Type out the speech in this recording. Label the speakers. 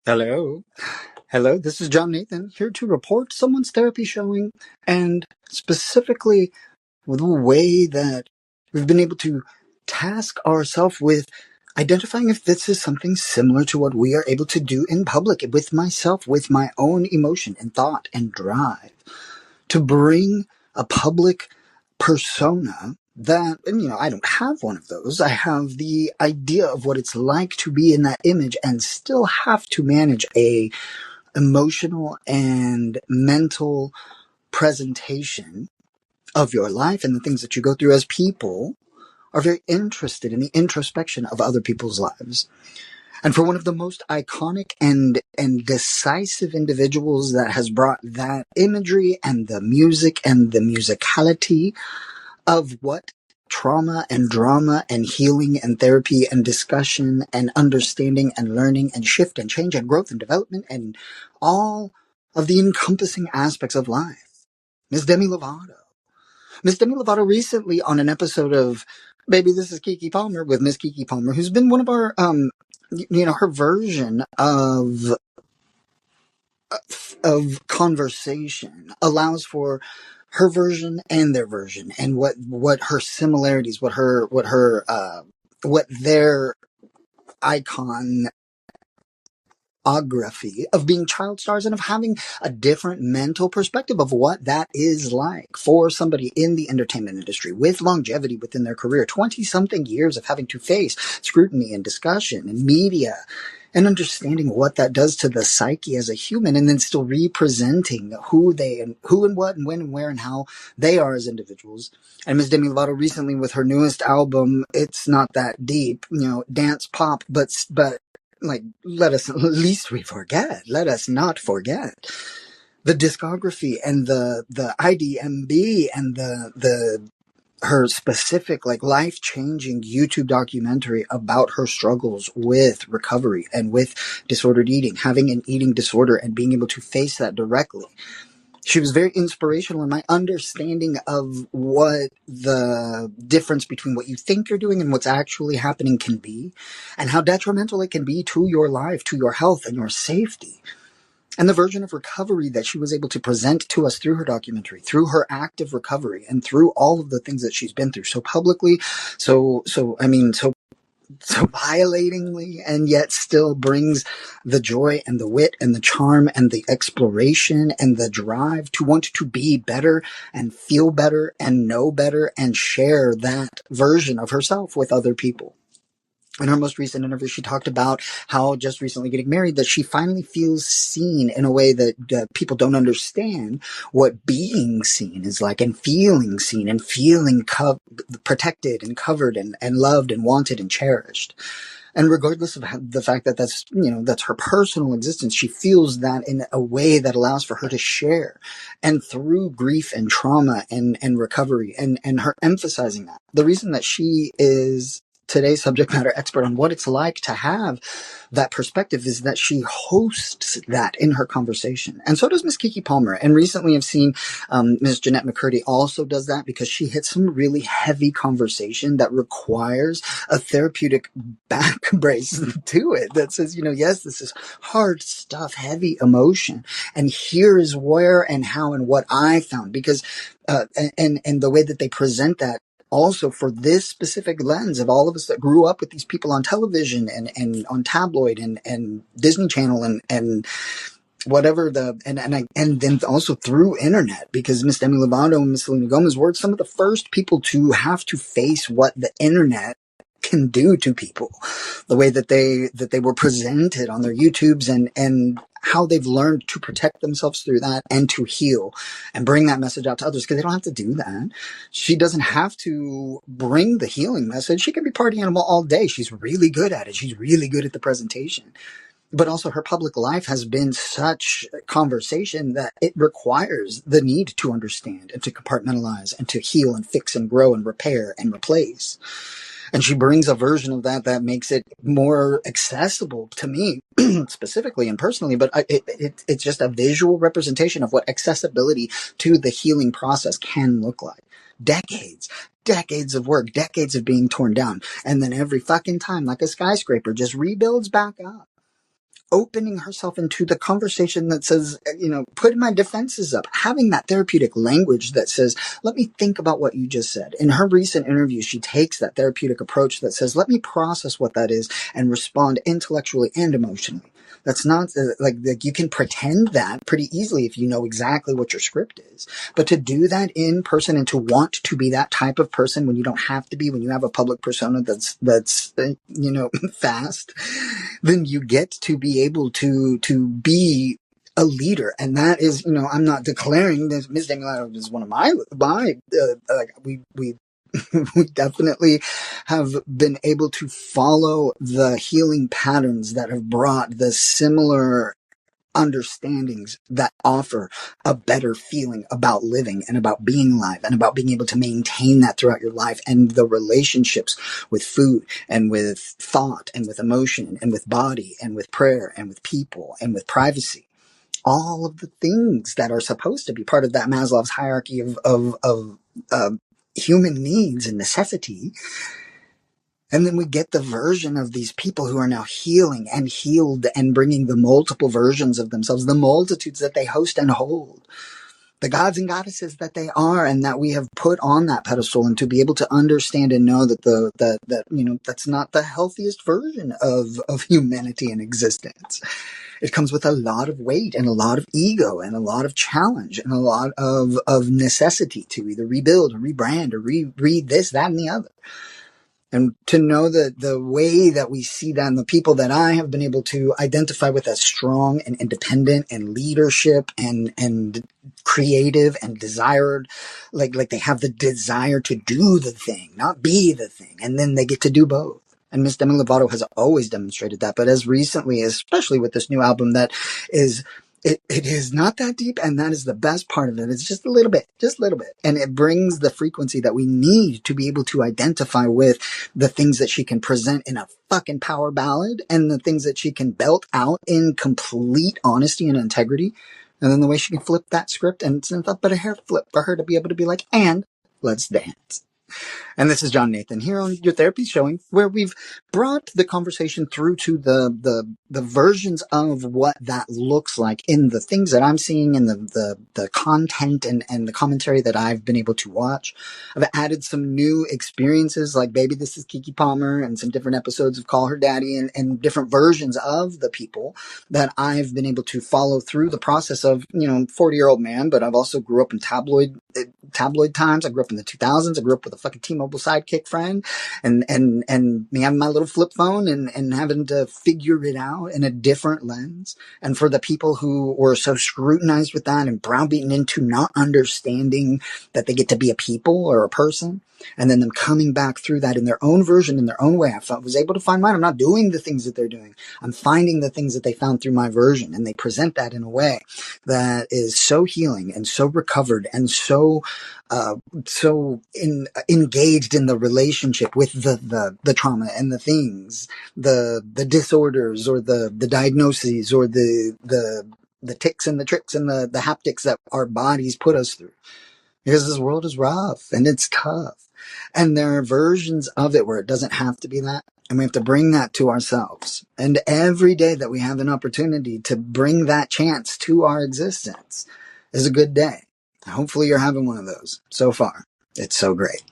Speaker 1: Hello. Hello, this is John Nathan here to report someone's therapy showing and specifically the way that we've been able to task ourselves with identifying if this is something similar to what we are able to do in public with myself, with my own emotion and thought and drive to bring a public persona that, and I don't have one of those. I have the idea of what it's like to be in that image and still have to manage a emotional and mental presentation of your life and the things that you go through as people are very interested in the introspection of other people's lives. And for one of the most iconic and decisive individuals that has brought that imagery and the music and the musicality of what trauma and drama and healing and therapy and discussion and understanding and learning and shift and change and growth and development and all of the encompassing aspects of life. Miss Demi Lovato. Miss Demi Lovato recently on an episode of Baby This is Kiki Palmer with Miss Kiki Palmer, who's been one of our, her version of conversation allows for her version and their version and what her similarities, what their iconography of being child stars and of having a different mental perspective of what that is like for somebody in the entertainment industry with longevity within their career, 20 something years of having to face scrutiny and discussion and media and understanding what that does to the psyche as a human, and then still representing who and what and when and where and how they are as individuals. And Ms. Demi Lovato recently with her newest album, It's Not That Deep, dance pop, but like, let us not forget the discography and the IDMB and the her specific, like, life-changing YouTube documentary about her struggles with recovery and with disordered eating, having an eating disorder and being able to face that directly. She was very inspirational in my understanding of what the difference between what you think you're doing and what's actually happening can be, and how detrimental it can be to your life, to your health, and your safety. And the version of recovery that she was able to present to us through her documentary, through her active recovery, and through all of the things that she's been through so publicly, so violatingly, and yet still brings the joy and the wit and the charm and the exploration and the drive to want to be better and feel better and know better and share that version of herself with other people. In her most recent interview, she talked about how just recently getting married, that she finally feels seen in a way that people don't understand what being seen is like, and feeling seen and feeling protected and covered and loved and wanted and cherished. And regardless of the fact that that's her personal existence, she feels that in a way that allows for her to share. And through grief and trauma and recovery and her emphasizing that, the reason that she is today's subject matter expert on what it's like to have that perspective is that she hosts that in her conversation. And so does Miss Kiki Palmer. And recently I've seen Ms. Jeanette McCurdy also does that, because she hits some really heavy conversation that requires a therapeutic back brace to it that says, yes, this is hard stuff, heavy emotion. And here is where and how and what I found, because and the way that they present that also for this specific lens of all of us that grew up with these people on television and on tabloid and Disney Channel and whatever and then also through internet, because Miss Demi Lovato and Miss Selena Gomez were some of the first people to have to face what the internet can do to people, the way that they were presented on their YouTubes and how they've learned to protect themselves through that and to heal and bring that message out to others, because they don't have to do that. She doesn't have to bring the healing message. She can be party animal all day. She's really good at it. She's really good at the presentation. But also her public life has been such a conversation that it requires the need to understand and to compartmentalize and to heal and fix and grow and repair and replace. And she brings a version of that makes it more accessible to me specifically and personally, but it's just a visual representation of what accessibility to the healing process can look like. Decades of work, decades of being torn down. And then every fucking time, like a skyscraper, just rebuilds back up opening herself into the conversation that says, putting my defenses up, having that therapeutic language that says, let me think about what you just said. In her recent interview, she takes that therapeutic approach that says, let me process what that is and respond intellectually and emotionally. That's not like you can pretend that pretty easily if you know exactly what your script is. But to do that in person and to want to be that type of person when you don't have to be, when you have a public persona that's fast, then you get to be able to be a leader. And that is, I'm not declaring that Ms. Demi Lovato is one of my we we definitely have been able to follow the healing patterns that have brought the similar understandings that offer a better feeling about living and about being alive and about being able to maintain that throughout your life, and the relationships with food and with thought and with emotion and with body and with prayer and with people and with privacy. All of the things that are supposed to be part of that Maslow's hierarchy of human needs and necessity. And then we get the version of these people who are now healing and healed and bringing the multiple versions of themselves, the multitudes that they host and hold, the gods and goddesses that they are and that we have put on that pedestal, and to be able to understand and know that that's not the healthiest version of humanity and existence. It comes with a lot of weight and a lot of ego and a lot of challenge and a lot of necessity to either rebuild or rebrand or read this, that, and the other. And to know that the way that we see that, and the people that I have been able to identify with as strong and independent and leadership and creative and desired, like they have the desire to do the thing, not be the thing. And then they get to do both. And Miss Demi Lovato has always demonstrated that. But as recently, especially with this new album that is, it is not that deep, and that is the best part of it. It's just a little bit. And it brings the frequency that we need to be able to identify with the things that she can present in a fucking power ballad and the things that she can belt out in complete honesty and integrity. And then the way she can flip that script, and it's nothing but a hair flip for her to be able to be like, and let's dance. And this is John Nathan here on Your Therapy Showing, where we've brought the conversation through to the versions of what that looks like in the things that I'm seeing and the content and the commentary that I've been able to watch. I've added some new experiences like Baby This is Keke Palmer and some different episodes of Call Her Daddy and different versions of the people that I've been able to follow through the process of, 40-year-old man, but I've also grew up in tabloid times. I grew up in the 2000s. I grew up with a fucking T-Mobile sidekick friend and me having my little flip phone and having to figure it out in a different lens. And for the people who were so scrutinized with that and browbeaten into not understanding that they get to be a people or a person, and then them coming back through that in their own version, in their own way, was able to find mine. I'm not doing the things that they're doing. I'm finding the things that they found through my version, and they present that in a way that is so healing and so recovered and so engaged in the relationship with the trauma and the things, the disorders or the diagnoses or the ticks and the tricks and the haptics that our bodies put us through. Because this world is rough and it's tough. And there are versions of it where it doesn't have to be that. And we have to bring that to ourselves. And every day that we have an opportunity to bring that chance to our existence is a good day. Hopefully you're having one of those. So far, it's so great.